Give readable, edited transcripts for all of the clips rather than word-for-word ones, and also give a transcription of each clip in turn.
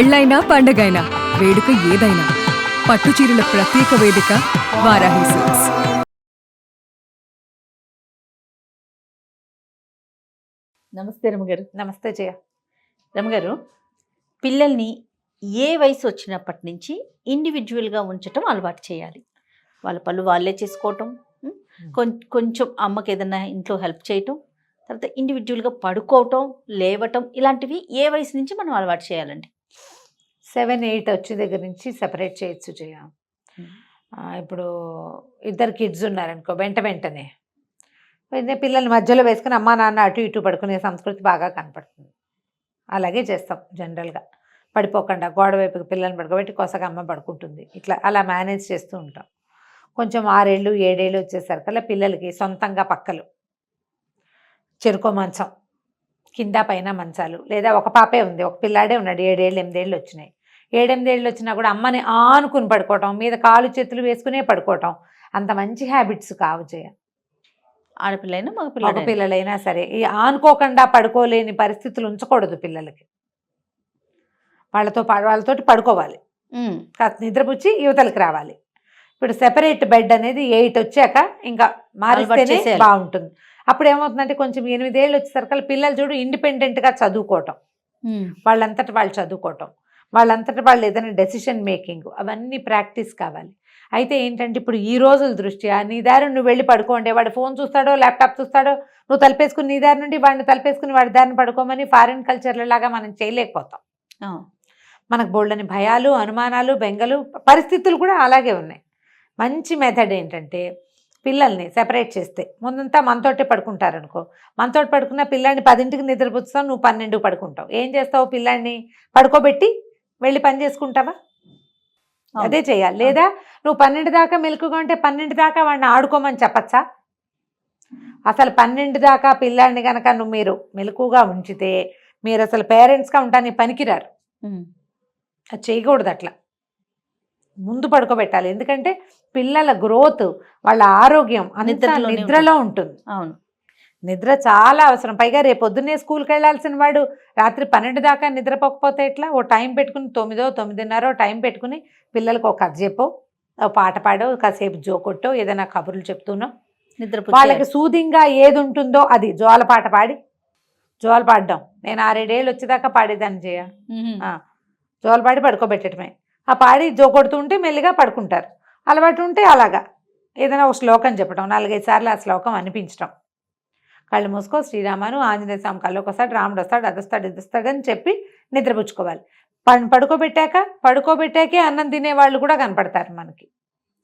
పెళ్ళైనా పండగైనా వేడుక ఏదైనా పట్టు చీరల ప్రత్యేక వేదిక వారాహి సిల్క్స్. నమస్తే రమగారు. నమస్తే జయ. రమగారు, పిల్లల్ని ఏ వయసు వచ్చినప్పటి నుంచి ఇండివిజువల్గా ఉంచటం అలవాటు చేయాలి? వాళ్ళ పనులు వాళ్ళే చేసుకోవటం, కొంచెం అమ్మకి ఏదైనా ఇంట్లో హెల్ప్ చేయటం, తర్వాత ఇండివిజువల్గా పడుకోవటం, లేవటం, ఇలాంటివి ఏ వయసు నుంచి మనం అలవాటు చేయాలండి? 7-8 వచ్చే దగ్గర నుంచి సెపరేట్ చేయొచ్చు జయ. ఇప్పుడు ఇద్దరు కిడ్స్ ఉన్నారనుకో, వెంటనే పిల్లల్ని మధ్యలో వేసుకుని అమ్మా నాన్న అటు ఇటు పడుకునే సంస్కృతి బాగా కనపడుతుంది. అలాగే చేస్తాం జనరల్గా. పడిపోకుండా గోడ వైపుకి పిల్లల్ని పడుకోబెట్టి కొసగా అమ్మ పడుకుంటుంది, ఇట్లా అలా మేనేజ్ చేస్తూ ఉంటాం. కొంచెం 6 ఏళ్ళు 7 ఏళ్ళు వచ్చేసరికల్లా పిల్లలకి సొంతంగా పక్కలు, చెరుకో మంచం, కింద పైన మంచాలు, లేదా ఒక పాపే ఉంది, ఒక పిల్లాడే ఉన్నాడు, 7 ఏళ్ళు 8 ఏళ్ళు వచ్చినాయి. 7-8 ఏళ్ళు వచ్చినా కూడా అమ్మని ఆనుకుని పడుకోవటం, మీద కాలు చేతులు వేసుకునే పడుకోవటం అంత మంచి హ్యాబిట్స్ కావు జయ. ఆడపిల్లైనా మగ పిల్లలైనా సరే ఈ ఆనుకోకుండా పడుకోలేని పరిస్థితులు ఉంచకూడదు పిల్లలకి. వాళ్ళతోటి పడుకోవాలి, కాస్త నిద్రపుచ్చి యువతలకి రావాలి. ఇప్పుడు సెపరేట్ బెడ్ అనేది 8 వచ్చాక ఇంకా మారిస్తేనే బాగుంటుంది. అప్పుడు ఏమవుతుందంటే కొంచెం 8 ఏళ్ళు వచ్చేసరికి పిల్లలు చూడు ఇండిపెండెంట్గా చదువుకోవటం, వాళ్ళంతటా వాళ్ళు చదువుకోవటం, వాళ్ళంతటా వాళ్ళు ఏదైనా డెసిషన్ మేకింగ్, అవన్నీ ప్రాక్టీస్ కావాలి. అయితే ఏంటంటే ఇప్పుడు ఈ రోజుల దృష్ట్యా నీ దారి నువ్వు వెళ్ళి పడుకోండి, వాడు ఫోన్ చూస్తాడో ల్యాప్టాప్ చూస్తాడో, నువ్వు తలపేసుకుని నీ దారి నుండి వాడిని తలపేసుకుని వాడి దారిని పడుకోమని ఫారిన్ కల్చర్ల లాగా మనం చేయలేకపోతాం. మనకు బోల్డని భయాలు, అనుమానాలు, బెంగలు, పరిస్థితులు కూడా అలాగే ఉన్నాయి. మంచి మెథడ్ ఏంటంటే పిల్లల్ని సెపరేట్ చేస్తే, ముందంతా మనతోటే పడుకుంటారనుకో, మనతోటి పడుకున్న పిల్లాడిని 10ంటికి నిద్రపుచ్చుతావు, నువ్వు 12 పడుకుంటావు. ఏం చేస్తావు? పిల్లాడిని పడుకోబెట్టి వెళ్ళి పని చేసుకుంటావా? అదే చేయాలి. లేదా నువ్వు 12 దాకా మెలకుగా ఉంటే 12 దాకా వాడిని ఆడుకోమని చెప్పచ్చా? అసలు 12 దాకా పిల్లాడిని కనుక మీరు మెలకుగా ఉంచితే మీరు అసలు పేరెంట్స్గా ఉంటానికి పనికిరారు. అది చేయకూడదు. అట్లా ముందు పడుకోబెట్టాలి. ఎందుకంటే పిల్లల గ్రోత్, వాళ్ళ ఆరోగ్యం అంతా నిద్రలో ఉంటుంది. అవును, నిద్ర చాలా అవసరం. పైగా రేపు పొద్దున్నే స్కూల్కి వెళ్ళాల్సిన వాడు రాత్రి 12 దాకా నిద్రపోకపోతే ఎట్లా? ఓ టైం పెట్టుకుని 9, 9:30 టైం పెట్టుకుని పిల్లలకు ఒక కథ చెప్పో, ఓ పాట పాడో, కాసేపు జోకొట్టో, ఏదైనా కబుర్లు చెప్తూనో, వాళ్ళకి సూదింగ్గా ఏది ఉంటుందో అది జోలపాట పాడి, జోల పాడడం నేను 6-7 ఏళ్ళు వచ్చేదాకా పాడేదాన్ని చేయ. జోలపాడి పడుకోబెట్టడమే. ఆ పాడి జోకొడుతూ ఉంటే మెల్లిగా పడుకుంటారు. అలవాటు ఉంటే అలాగా ఏదైనా ఒక శ్లోకం చెప్పడం, 4-5 సార్లు ఆ శ్లోకం అనిపించడం, కళ్ళు మూసుకో శ్రీరామను ఆంజనేయ స్వామి కళ్ళకి వస్తాడు, రాముడు వస్తాడు, అది వస్తాడు, ఇది వస్తాడు అని చెప్పి నిద్రపుచ్చుకోవాలి. పడుకోబెట్టాకే అన్నం తినేవాళ్ళు కూడా కనపడతారు మనకి.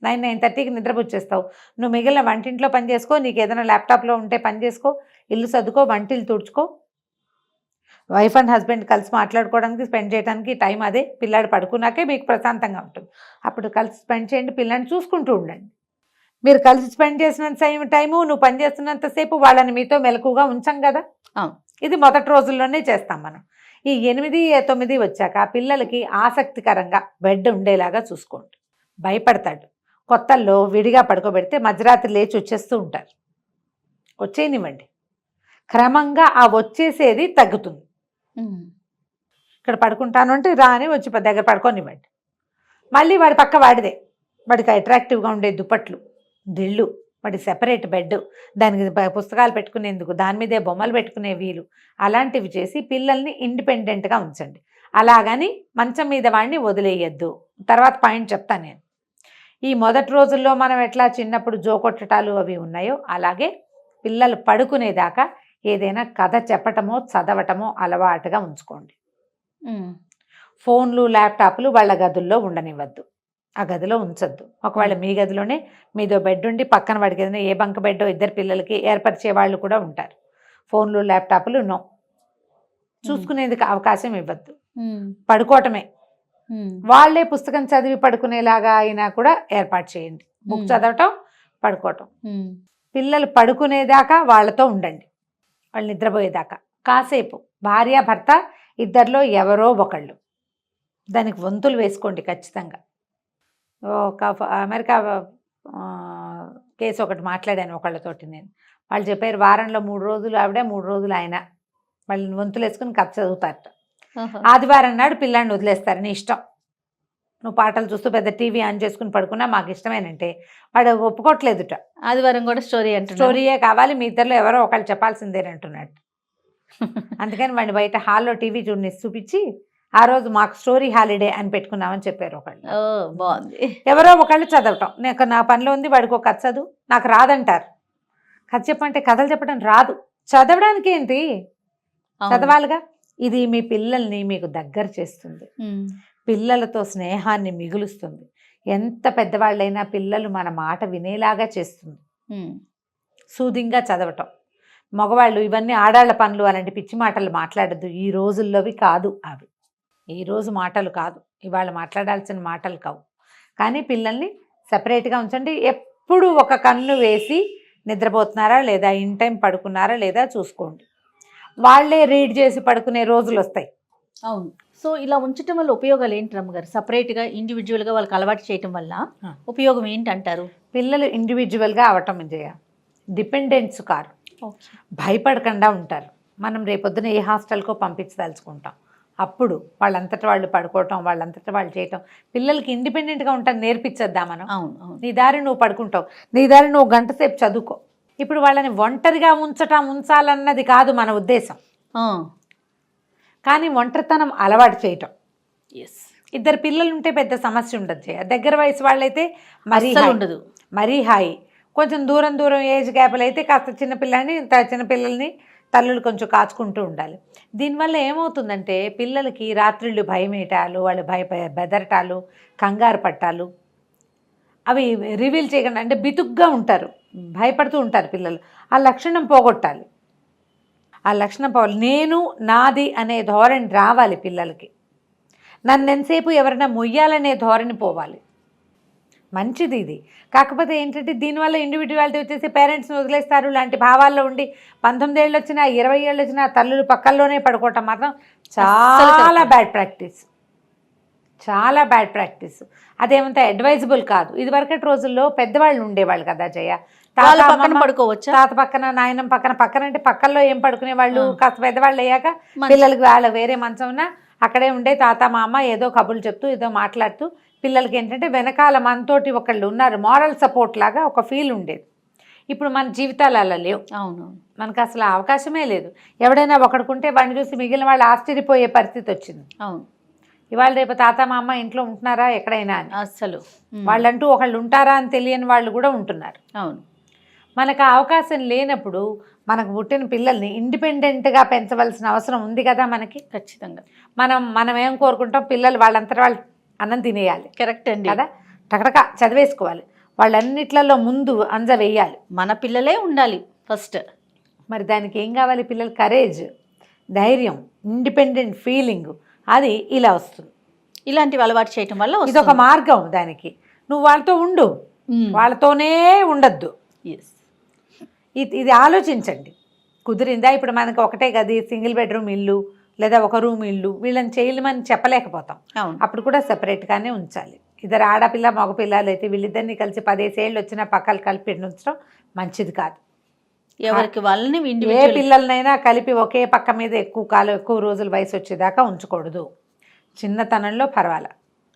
9-9:30కి నిద్రపుచ్చేస్తావు. నువ్వు మిగిలిన వంటింట్లో పని చేసుకో, నీకు ఏదైనా ల్యాప్టాప్లో ఉంటే పని చేసుకో, ఇల్లు సర్దుకో, వంటిల్లు తుడుచుకో, వైఫ్ అండ్ హస్బెండ్ కలిసి మాట్లాడుకోవడానికి స్పెండ్ చేయడానికి టైం అదే. పిల్లాడు పడుకున్నాకే మీకు ప్రశాంతంగా ఉంటుంది. అప్పుడు కలిసి స్పెండ్ చేయండి, పిల్లాడిని చూసుకుంటూ ఉండండి. మీరు కలిసి స్పెండ్ చేసినంత టైము, నువ్వు పని చేస్తున్నంతసేపు వాళ్ళని మీతో మెలకుగా ఉంచాం కదా. ఇది మొదటి రోజుల్లోనే చేస్తాం మనం. ఈ 8-9 వచ్చాక పిల్లలకి ఆసక్తికరంగా బెడ్ ఉండేలాగా చూసుకోండి. భయపడతాడు. కొత్తల్లో విడిగా పడుకోబెడితే మధ్యరాత్రి లేచి వచ్చేస్తూ ఉంటారు. వచ్చేయనివ్వండి. క్రమంగా ఆ వచ్చేసేది తగ్గుతుంది. ఇక్కడ పడుకుంటాను అంటే రాని వచ్చి దగ్గర పడుకోనివ్వండి. మళ్ళీ వాడి పక్క వాడిదే, వాడికి అట్రాక్టివ్గా ఉండే దుప్పట్లు, దిళ్ళు, వాడి సెపరేట్ బెడ్, దానికి పుస్తకాలు పెట్టుకునేందుకు దాని మీదే బొమ్మలు పెట్టుకునే వీలు, అలాంటివి చేసి పిల్లల్ని ఇండిపెండెంట్గా ఉంచండి. అలాగని మంచం మీద వాడిని వదిలేయద్దు. తర్వాత పాయింట్ చెప్తాను నేను. ఈ మొదటి రోజుల్లో మనం ఎట్లా చిన్నప్పుడు జోకొట్టటాలు అవి ఉన్నాయో అలాగే పిల్లలు పడుకునేదాకా ఏదైనా కథ చెప్పటమో చదవటమో అలవాటుగా ఉంచుకోండి. ఫోన్లు ల్యాప్టాప్లు వాళ్ళ గదుల్లో ఉండనివ్వద్దు, ఆ గదిలో ఉంచొద్దు. ఒకవేళ మీ గదిలోనే మీదో బెడ్ ఉండి పక్కన వాడికి ఏదైనా ఏ బంక బెడ్డో ఇద్దరు పిల్లలకి ఏర్పరిచే వాళ్ళు కూడా ఉంటారు. ఫోన్లు ల్యాప్టాప్లు నో, చూసుకునేందుకు అవకాశం ఇవ్వద్దు. పడుకోవటమే. వాళ్ళే పుస్తకం చదివి పడుకునేలాగా అయినా కూడా ఏర్పాటు చేయండి. బుక్ చదవటం, పడుకోవటం. పిల్లలు పడుకునేదాకా వాళ్ళతో ఉండండి, వాళ్ళు నిద్రపోయేదాకా. కాసేపు భార్య భర్త ఇద్దరిలో ఎవరో ఒకళ్ళు దానికి వంతులు వేసుకోండి ఖచ్చితంగా. ఒక అమెరికా కేసు ఒకటి మాట్లాడాను ఒకళ్ళతోటి నేను. వాళ్ళు చెప్పారు వారంలో 3 రోజులు ఆవిడ, 3 రోజులు ఆయన, వాళ్ళని వంతులు వేసుకుని కథ చదువుతారట. ఆదివారం నాడు పిల్లాన్ని వదిలేస్తారు, నీ ఇష్టం, నువ్వు పాటలు చూస్తూ పెద్ద టీవీ ఆన్ చేసుకుని పడుకున్నా మాకు ఇష్టమేనంటే వాడు ఒప్పుకోవట్లేదుట. ఆదివారం కూడా స్టోరీ అంటే స్టోరీయే కావాలి, మీ ఇద్దరిలో ఎవరో ఒకళ్ళు చెప్పాల్సిందేనంటున్నాడు. అందుకని వాడిని బయట హాల్లో టీవీ చూపించి ఆ రోజు మాకు స్టోరీ హాలిడే అని పెట్టుకున్నామని చెప్పారు ఒకళ్ళు. బాగుంది. ఎవరో ఒకళ్ళు చదవటం, నాకు నా పనిలో ఉంది, వాడికి ఒక కథ చదువు, నాకు రాదంటారు. కథ చెప్పంటే కథలు చెప్పడం రాదు, చదవడానికి ఏంటి, చదవాలిగా. ఇది మీ పిల్లల్ని మీకు దగ్గర చేస్తుంది, పిల్లలతో స్నేహాన్ని మిగులుస్తుంది. ఎంత పెద్దవాళ్ళైనా పిల్లలు మన మాట వినేలాగా చేస్తుంది. సూదింగా చదవటం. మగవాళ్ళు ఇవన్నీ ఆడాళ్ల పనులు అలాంటి పిచ్చి మాటలు మాట్లాడద్దు, ఈ రోజుల్లోవి కాదు అవి. ఈ రోజు మాటలు కాదు, ఇవాళ మాట్లాడాల్సిన మాటలు కావు. కానీ పిల్లల్ని సపరేట్గా ఉంచండి. ఎప్పుడు ఒక కన్ను వేసి నిద్రపోతున్నారా లేదా, ఇన్ టైం పడుకున్నారా లేదా చూసుకోండి. వాళ్ళే రీడ్ చేసి పడుకునే రోజులు వస్తాయి. అవును. సో ఇలా ఉంచడం వల్ల ఉపయోగాలు ఏంటి రమ్మగారు? సపరేట్గా ఇండివిజువల్గా వాళ్ళకి అలవాటు చేయటం వల్ల ఉపయోగం ఏంటి అంటారు? పిల్లలు ఇండివిజువల్గా అవటం చేయ, డిపెండెంట్స్ కారు, భయపడకుండా ఉంటారు. మనం రేపొద్దున ఏ హాస్టల్కో పంపించదలుచుకుంటాం, అప్పుడు వాళ్ళంతటా వాళ్ళు పడుకోవటం, వాళ్ళంతటా వాళ్ళు చేయటం. పిల్లలకి ఇండిపెండెంట్గా ఉంటాను నేర్పించద్దా మనం? అవును. నీ దారి నువ్వు పడుకుంటావు, నీ దారి నువ్వు గంట సేపు చదువుకో. ఇప్పుడు వాళ్ళని ఒంటరిగా ఉంచాలన్నది కాదు మన ఉద్దేశం, కానీ ఒంటరితనం అలవాటు చేయటం. ఇద్దరు పిల్లలు ఉంటే పెద్ద సమస్య ఉండదు చేయ. దగ్గర వయసు వాళ్ళైతే మరీ ఉండదు, మరీ హాయి. కొంచెం దూరం ఏజ్ గ్యాప్లు అయితే కాస్త చిన్నపిల్లల్ని తల్లులు కొంచెం కాచుకుంటూ ఉండాలి. దీనివల్ల ఏమవుతుందంటే పిల్లలకి రాత్రిళ్ళు భయమేటాలు, వాళ్ళు బెదరటాలు, కంగారు పట్టాలు అవి రివీల్ చేయకుండా, అంటే బితుగ్గా ఉంటారు, భయపడుతూ ఉంటారు పిల్లలు. ఆ లక్షణం పోగొట్టాలి, ఆ లక్షణం పోవాలి. నేను నాది అనే ధోరణి రావాలి పిల్లలకి. నన్ను ఎంతసేపు ఎవరైనా మొయ్యాలనే ధోరణి పోవాలి. మంచిది ఇది. కాకపోతే ఏంటంటే దీనివల్ల ఇండివిజువాలిటీ వచ్చేసి పేరెంట్స్ని వదిలేస్తారు లాంటి భావాల్లో ఉండి 19 ఏళ్ళు వచ్చినా 20 ఏళ్ళు వచ్చినా తల్లులు పక్కల్లోనే పడుకోవటం మాత్రం చాలా బ్యాడ్ ప్రాక్టీస్, చాలా బ్యాడ్ ప్రాక్టీస్. అదేమంతా అడ్వైజబుల్ కాదు. ఇదివరకటి రోజుల్లో పెద్దవాళ్ళు ఉండేవాళ్ళు కదా జయ, పడుకోవచ్చు, తాత పక్కన నాయనం పక్కన అంటే పక్కల్లో ఏం పడుకునే వాళ్ళు. కాస్త పెద్దవాళ్ళు అయ్యాక పిల్లలకి వాళ్ళ వేరే మంచం ఉన్నా అక్కడే ఉండే తాత మామ ఏదో కబుర్లు చెప్తూ ఏదో మాట్లాడుతూ, పిల్లలకి ఏంటంటే వెనకాల మనతోటి ఒకళ్ళు ఉన్నారు, మారల్ సపోర్ట్ లాగా ఒక ఫీల్ ఉండేది. ఇప్పుడు మన జీవితాలు అలా లేవు. అవును, మనకు అసలు అవకాశమే లేదు. ఎవడైనా ఒకడుకుంటే వాడిని చూసి మిగిలిన వాళ్ళు ఆశ్చర్యపోయే పరిస్థితి వచ్చింది. అవును. ఇవాళ రేపు తాత మా అమ్మ ఇంట్లో ఉంటున్నారా ఎక్కడైనా అని, అసలు వాళ్ళంటూ ఒకళ్ళు ఉంటారా అని తెలియని వాళ్ళు కూడా ఉంటున్నారు. అవును. మనకు ఆ అవకాశం లేనప్పుడు మనకు పుట్టిన పిల్లల్ని ఇండిపెండెంట్గా పెంచవలసిన అవసరం ఉంది కదా మనకి. ఖచ్చితంగా. మనం ఏం కోరుకుంటాం, పిల్లలు వాళ్ళంతటా వాళ్ళు అన్నం తినేయాలి. కరెక్ట్ అండి కదా, టకటక చదివేసుకోవాలి, వాళ్ళన్నిట్లలో ముందు అంజ వేయాలి. మన పిల్లలే ఉండాలి ఫస్ట్. మరి దానికి ఏం కావాలి? పిల్లలు కరేజ్, ధైర్యం, ఇండిపెండెంట్ ఫీలింగ్, అది ఇలా వస్తుంది. ఇలాంటివి అలవాటు చేయటం వల్ల ఇది ఒక మార్గం. దానికి నువ్వు వాళ్ళతో ఉండు, వాళ్ళతోనే ఉండద్దు. ఇది ఆలోచించండి. కుదిరిందా? ఇప్పుడు మనకు ఒకటే గది, సింగిల్ బెడ్రూమ్ ఇల్లు లేదా ఒక రూమ్ ఇల్లు, వీళ్ళని చేయలేమని చెప్పలేకపోతాం. అప్పుడు కూడా సెపరేట్గానే ఉంచాలి. ఇద్దరు ఆడపిల్ల మగపిల్లలు అయితే వీళ్ళిద్దరిని కలిసి 10 ఏళ్ళు వచ్చినా పక్కలు కలిపి ఉంచడం మంచిది కాదు. ఎవరికి వాళ్ళని ఏ పిల్లలనైనా కలిపి ఒకే పక్క మీద ఎక్కువ రోజులు వయసు వచ్చేదాకా ఉంచకూడదు. చిన్నతనంలో పర్వాలా,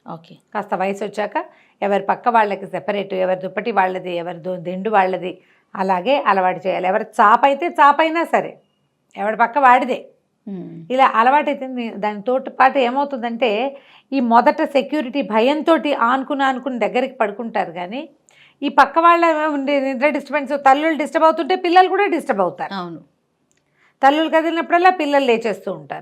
ఓకే, కాస్త వయసు వచ్చాక ఎవరి పక్క వాళ్ళకి సెపరేట్, ఎవరి దుప్పటి వాళ్ళది, ఎవరి దిండు వాళ్ళది, అలాగే అలవాటు చేయాలి. ఎవరి చాపైతే చాపైనా సరే ఎవరి పక్క వాడిదే. ఇలా అలవాటైతే దానితో పాటు ఏమవుతుందంటే ఈ మొదట సెక్యూరిటీ భయంతో ఆనుకుని దగ్గరికి పడుకుంటారు. కానీ ఈ పక్క వాళ్ళ నిద్ర డిస్టర్బెన్స్, తల్లులు డిస్టర్బ్ అవుతుంటే పిల్లలు కూడా డిస్టర్బ్ అవుతారు. అవును. తల్లులు కదిలినప్పుడల్లా పిల్లలు లేచేస్తూ ఉంటారు.